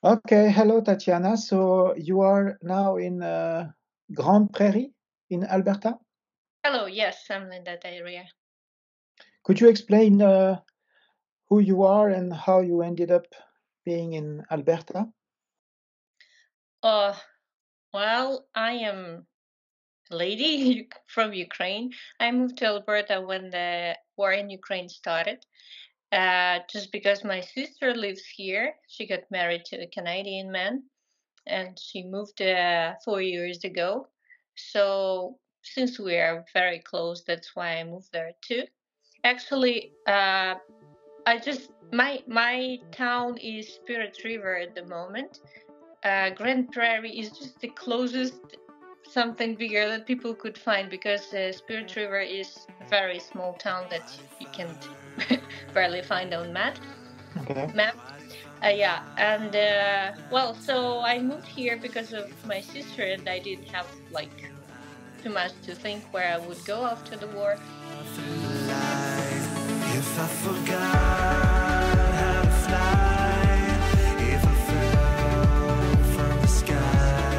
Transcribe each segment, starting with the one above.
Okay, hello Tatyana. So you are now in Grande Prairie in Alberta. Hello, yes, I'm in that area. Could you explain who you are and how you ended up being in Alberta? Uh, well, I am a lady from Ukraine. I moved to Alberta when the war in Ukraine started. Just because my sister lives here, she got married to a Canadian man, and she moved 4 years ago. So since we are very close, that's why I moved there too. Actually, I just my town is Spirit River at the moment. Grand Prairie is just the closest something bigger that people could find because Spirit River is a very small town that you can barely find on Okay. map. Yeah, and well, so I moved here because of my sister, and I didn't have like too much to think where I would go after the war. If I forgot how to fly, if I fell from the sky,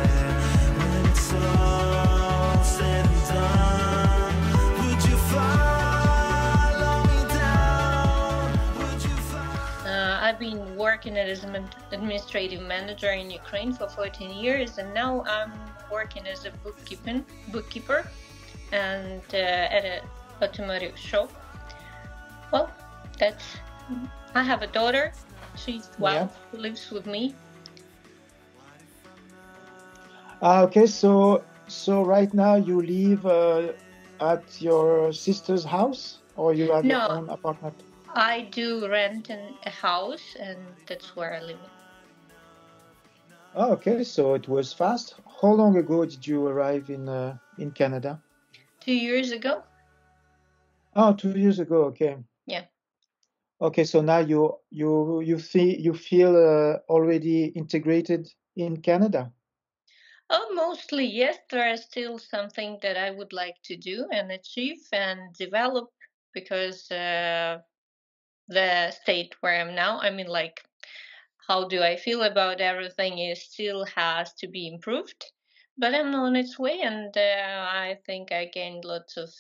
when it's all said and done, would you follow me down? Would you follow? I've been working as an administrative manager in Ukraine for 14 years, and now I'm working as a bookkeeper, and at an automotive shop. Well, that's. I have a daughter. She's Yeah. 12. Who lives with me. Okay. So right now you live at your sister's house, or you have your No, own apartment? I do rent a house, and that's where I live. Oh, okay. So it was fast. How long ago did you arrive in Canada? 2 years ago. Oh, 2 years ago. Okay. Yeah. Okay, so now you feel already integrated in Canada. Oh, mostly yes. There are still something that I would like to do and achieve and develop because the state where I'm now, I mean, like, how do I feel about everything is still has to be improved. But I'm on its way, and I think I gained lots of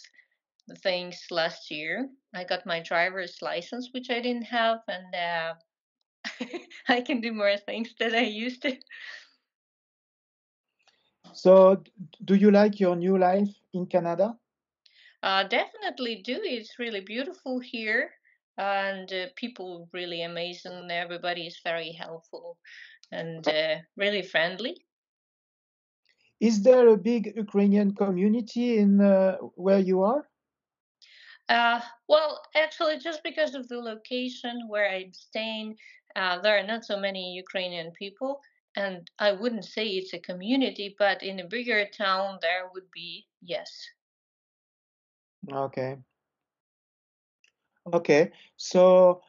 things last year. I got my driver's license, which I didn't have, and I can do more things that I used to. So, do you like your new life in Canada? Definitely do. It's really beautiful here, and people really amazing. Everybody is very helpful and really friendly. Is there a big Ukrainian community in where you are? Well, actually, just because of the location where I'm staying, there are not so many Ukrainian people, and I wouldn't say it's a community, but in a bigger town, there would be, yes. Okay, okay. So,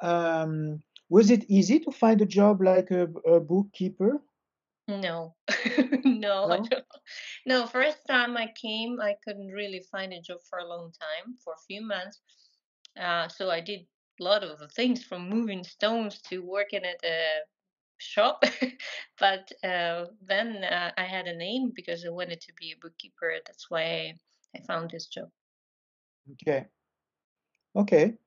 um, was it easy to find a job like a bookkeeper? No, no, I No? don't. No, first time I came, I couldn't really find a job for a long time, for a few months. So I did a lot of the things from moving stones to working at a shop. But then I had a name because I wanted to be a bookkeeper. That's why I found this job. Okay, okay.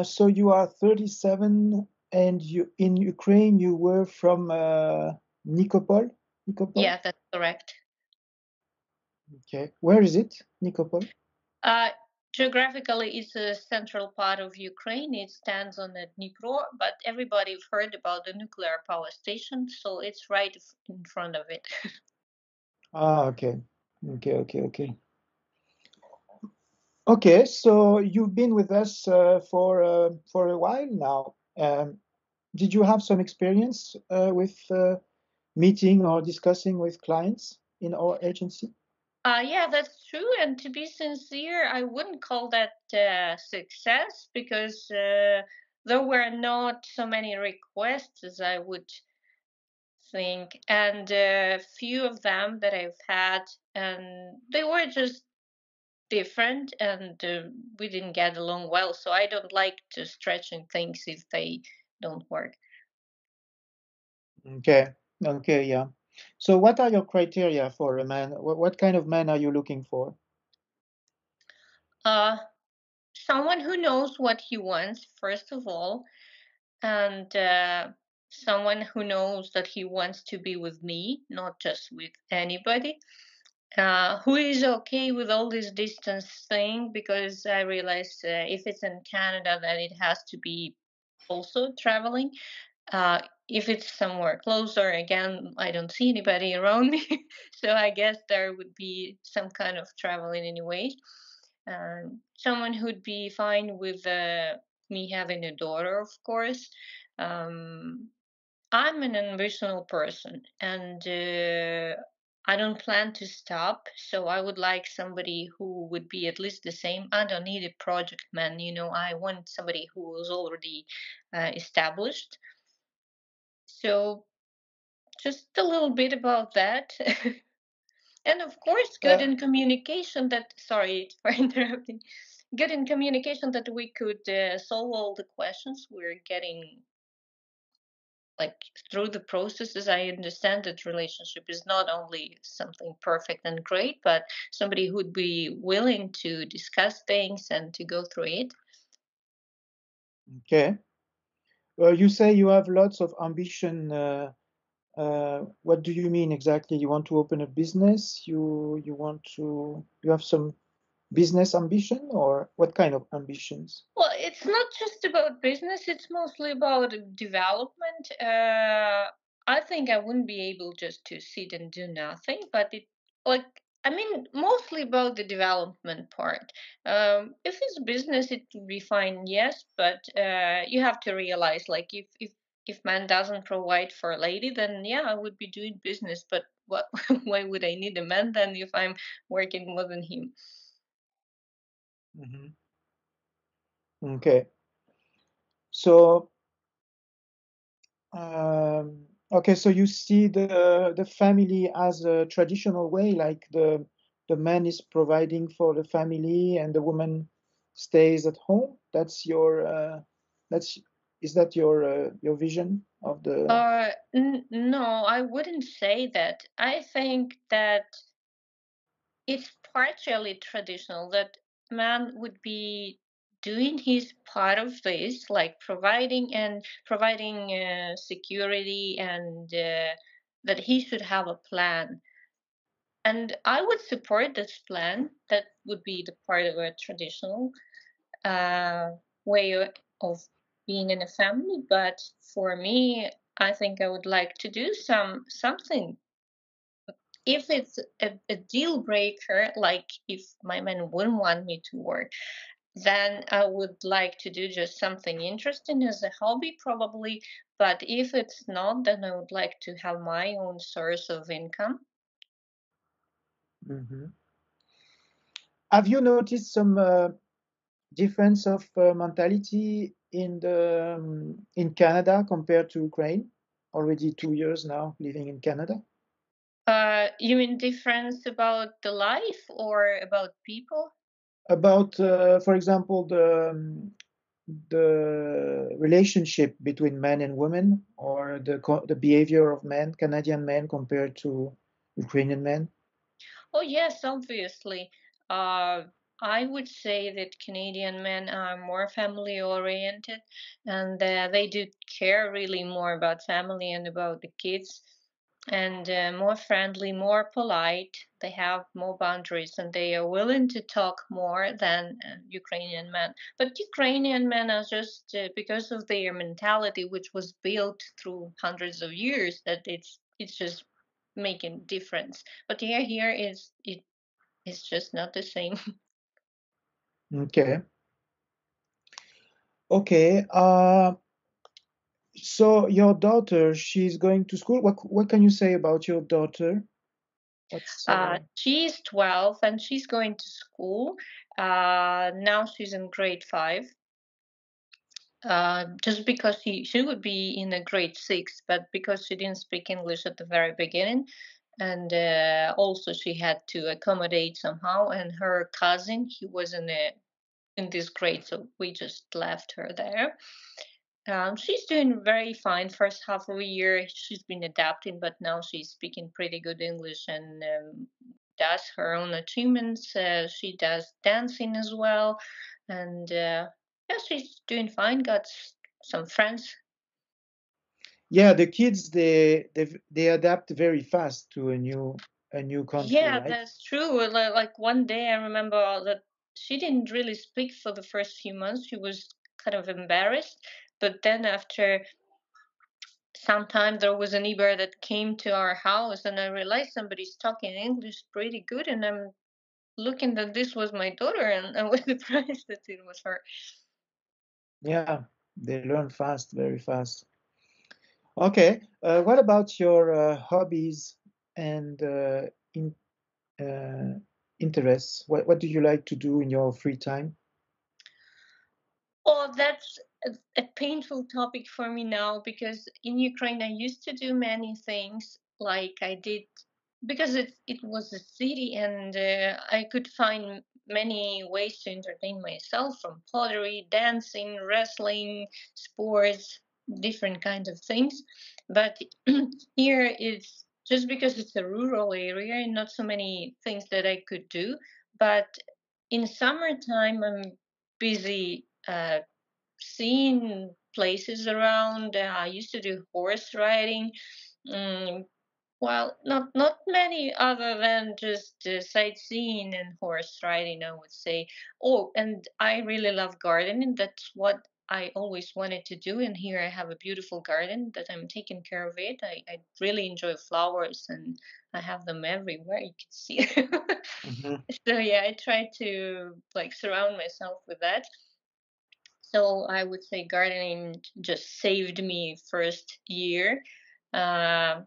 So you are 37, and you in Ukraine you were from Nikopol? Nikopol? Yeah, that's correct. Okay. Where is it? Nikopol? Uh, Geographically, it's a central part of Ukraine. It stands on the Dnipro, but everybody's heard about the nuclear power station, so it's right in front of it. Ah, okay. Okay, okay, okay. Okay, so you've been with us for a while now. Did you have some experience with meeting or discussing with clients in our agency? Yeah, that's true. And to be sincere, I wouldn't call that success because there were not so many requests as I would think, and few of them that I've had, and they were just different, and we didn't get along well. So I don't like to stretching things if they don't work. Okay. Okay. Yeah. So, what are your criteria for a man? What kind of man are you looking for? Uh, Someone who knows what he wants, first of all, and someone who knows that he wants to be with me, not just with anybody. Who is okay with all this distance thing? Because I realize if it's in Canada, then it has to be also traveling. Uh, if it's somewhere closer, again, I don't see anybody around me, so I guess there would be some kind of traveling anyway. Someone who'd be fine with me having a daughter, of course. Um, I'm an ambitional person, and I don't plan to stop. So I would like somebody who would be at least the same. I don't need a project man, I want somebody who is already established. So just a little bit about that. And of course, good Uh, in communication that, sorry for interrupting, good in communication that we could solve all the questions we're getting, like through the processes. I understand that relationship is not only something perfect and great, but somebody who'd be willing to discuss things and to go through it. okay. You say you have lots of ambition. What do you mean exactly? You want to open a business? You have some business ambition, or what kind of ambitions? Well, it's not just about business, it's mostly about development. I think I wouldn't be able just to sit and do nothing, but I mean, mostly about the development part. If it's business, it would be fine, yes, but you have to realize, like, if man doesn't provide for a lady, then yeah, I would be doing business, but what, why would I need a man then if I'm working more than him? Hmm. Okay. So, okay, so you see the family as a traditional way, like the man is providing for the family and the woman stays at home. That's is that your vision of the? No, I wouldn't say that. I think that it's partially traditional that man would be doing his part of this, like providing security, and that he should have a plan. And I would support this plan. That would be the part of a traditional uh, way of being in a family. But for me, I think I would like to do something. If it's a deal breaker, like if my man wouldn't want me to work, then I would like to do just something interesting as a hobby, probably. But if it's not, then I would like to have my own source of income. Mhm. Have you noticed some difference of mentality in Canada compared to Ukraine? Already 2 years now living in Canada. You mean difference about the life or about people? About, for example, the relationship between men and women, or the behavior of men, Canadian men compared to Ukrainian men. Oh, yes, obviously. Uh, I would say that Canadian men are more family oriented, and they do care really more about family and about the kids, and more friendly, more polite. They have more boundaries, and they are willing to talk more than Ukrainian men. But Ukrainian men are just because of their mentality, which was built through hundreds of years, that it's just making difference. But here is just not the same. Okay. Okay. So your daughter, she's going to school. What can you say about your daughter? What's She's 12 and she's going to school. Now she's in grade 5. Just because she would be in a grade 6, but because she didn't speak English at the very beginning, and also she had to accommodate somehow. And her cousin, he was in this grade, so we just left her there. She's doing very fine. First half of the year, she's been adapting, but now she's speaking pretty good English and does her own achievements. She does dancing as well, and yeah, she's doing fine. Got some friends. Yeah, the kids they adapt very fast to a new country, Yeah, right? that's true. Like one day, I remember that she didn't really speak for the first few months. She was kind of embarrassed, but then after sometime there was a neighbor that came to our house and I realized somebody's talking English pretty good and I'm looking that this was my daughter and I was surprised that it was her. Yeah, they learn fast, very fast. Okay, what about your hobbies and uh, interests? What do you like to do in your free time? Oh, that's a painful topic for me now because in Ukraine I used to do many things like I did because it was a city and I could find many ways to entertain myself from pottery, dancing, wrestling, sports, different kinds of things. But here it's just because it's a rural area and not so many things that I could do. But in summertime, I'm busy seeing places around. I used to do horse riding. Mm, well, not many other than just sightseeing and horse riding, I would say. Oh, and I really love gardening. That's what I always wanted to do. And here I have a beautiful garden that I'm taking care of it. I really enjoy flowers and I have them everywhere. You can see. Hmm. So yeah, I try to like surround myself with that. So I would say gardening just saved me first year. Um,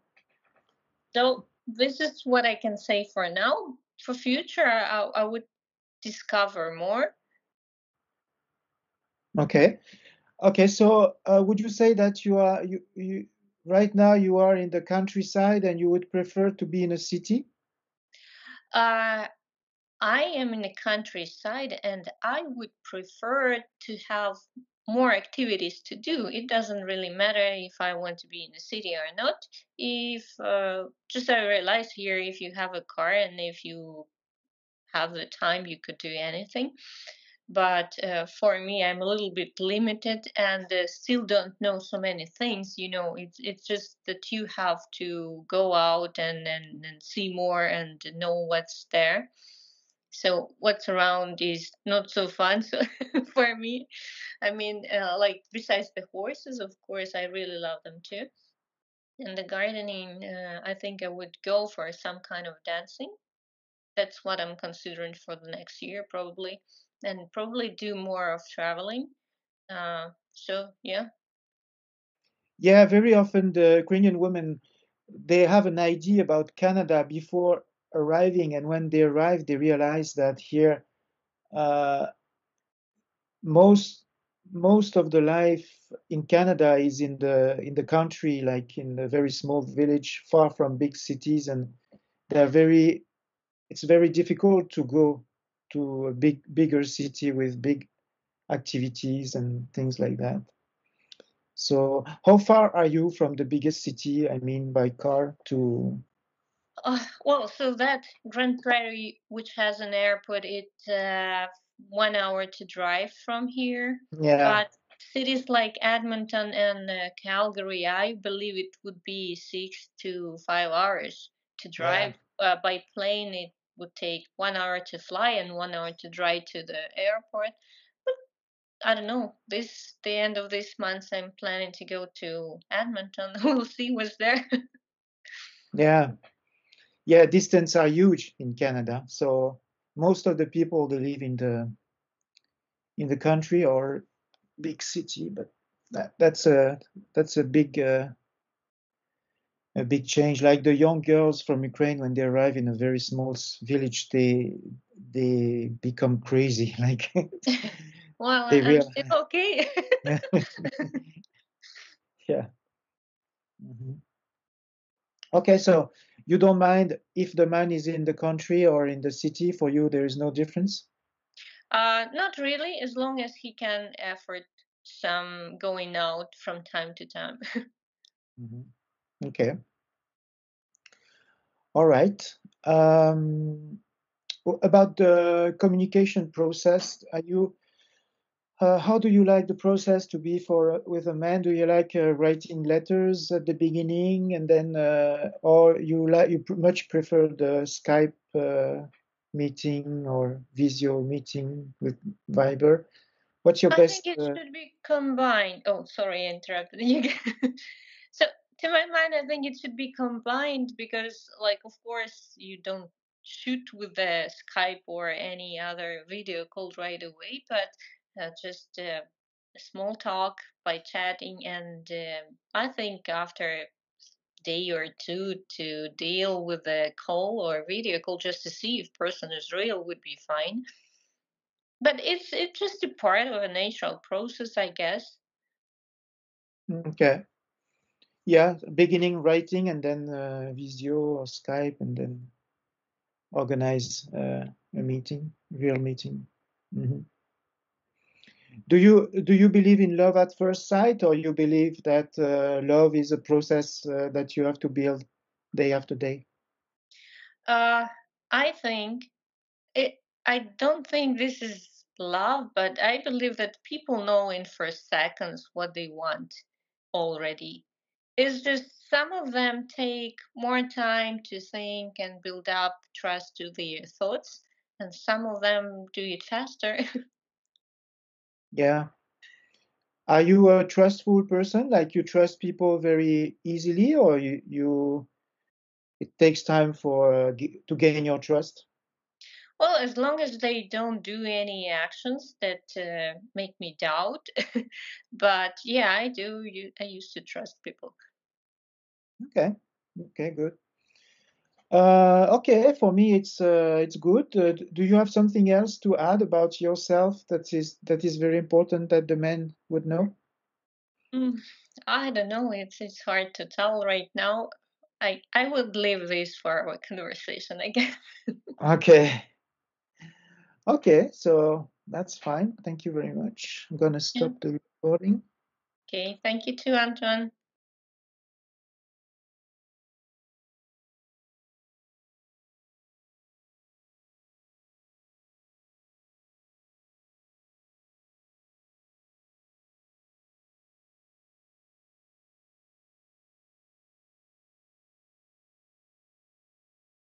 so this is what I can say for now. For future, I would discover more. Okay, okay. So would you say that you right now you are in the countryside and you would prefer to be in a city? Uh, I am in the countryside, and I would prefer to have more activities to do. It doesn't really matter if I want to be in the city or not. If just I realize here, if you have a car and if you have the time, you could do anything. But for me, I'm a little bit limited and still don't know so many things. You know, it's just that you have to go out and see more and know what's there. So what's around is not so fun. So for me, I mean, like besides the horses, of course, I really love them too. And the gardening, I think I would go for some kind of dancing. That's what I'm considering for the next year, probably, and probably do more of traveling. So yeah. Yeah, very often the Ukrainian women they have an idea about Canada before arriving, and when they arrive, they realize that here uh, most most of the life in Canada is in the country, like in a very small village, far from big cities, and they're very it's very difficult to go to a bigger city with big activities and things like that. So, how far are you from the biggest city? I mean, by car to. Well, so that Grand Prairie, which has an airport, it's 1 hour to drive from here. Yeah, But cities like Edmonton and Calgary, I believe it would be 6 to 5 hours to yeah, drive. By plane, it would take 1 hour to fly and 1 hour to drive to the airport. I don't know. This the end of this month, I'm planning to go to Edmonton. We'll see what's there. yeah, yeah. Distance are huge in Canada, so most of the people they live in the country or big city, but that's a big change. Like the young girls from Ukraine, when they arrive in a very small village, they become crazy. Like Well, they I'm real. still okay. Yeah. Yeah. Mhm. Okay, so you don't mind if the man is in the country or in the city. For you, there is no difference. Not really, as long as he can afford some going out from time to time. Okay. All right. About the communication process, how do you like the process to be for with a man? Do you like writing letters at the beginning, and then, or you much prefer the Skype meeting or Visio meeting with Viber? What's your I think best? it should be combined. Oh, sorry, I interrupted you again. So, to my mind, I think it should be combined because, like, of course, you don't shoot with the Skype or any other video call right away, but just a small talk by chatting. And I think after a day or two to deal with the call or video call just to see if person is real would be fine. But it's just a part of a natural process, I guess. Okay. Yeah, beginning writing and then Visio or Skype, and then organize a meeting, real meeting. Mhm. Do you believe in love at first sight, or you believe that love is a process that you have to build day after day? Uh, I think it. I don't think this is love, but I believe that people know in first seconds what they want already. It's just some of them take more time to think and build up trust to their thoughts, and some of them do it faster. Yeah. Are you a trustful person? Like you trust people very easily, or you it takes time for to gain your trust? Well, as long as they don't do any actions that make me doubt. But yeah, I do. I used to trust people. Okay. Okay, good. Okay, for me it's good. Do you have something else to add about yourself that is very important that the men would know? Mm, I don't know. It's hard to tell right now. I would leave this for our conversation, I guess. Okay. Okay, so that's fine. Thank you very much. I'm gonna Yeah. stop the recording. Okay. Thank you too, Antoine.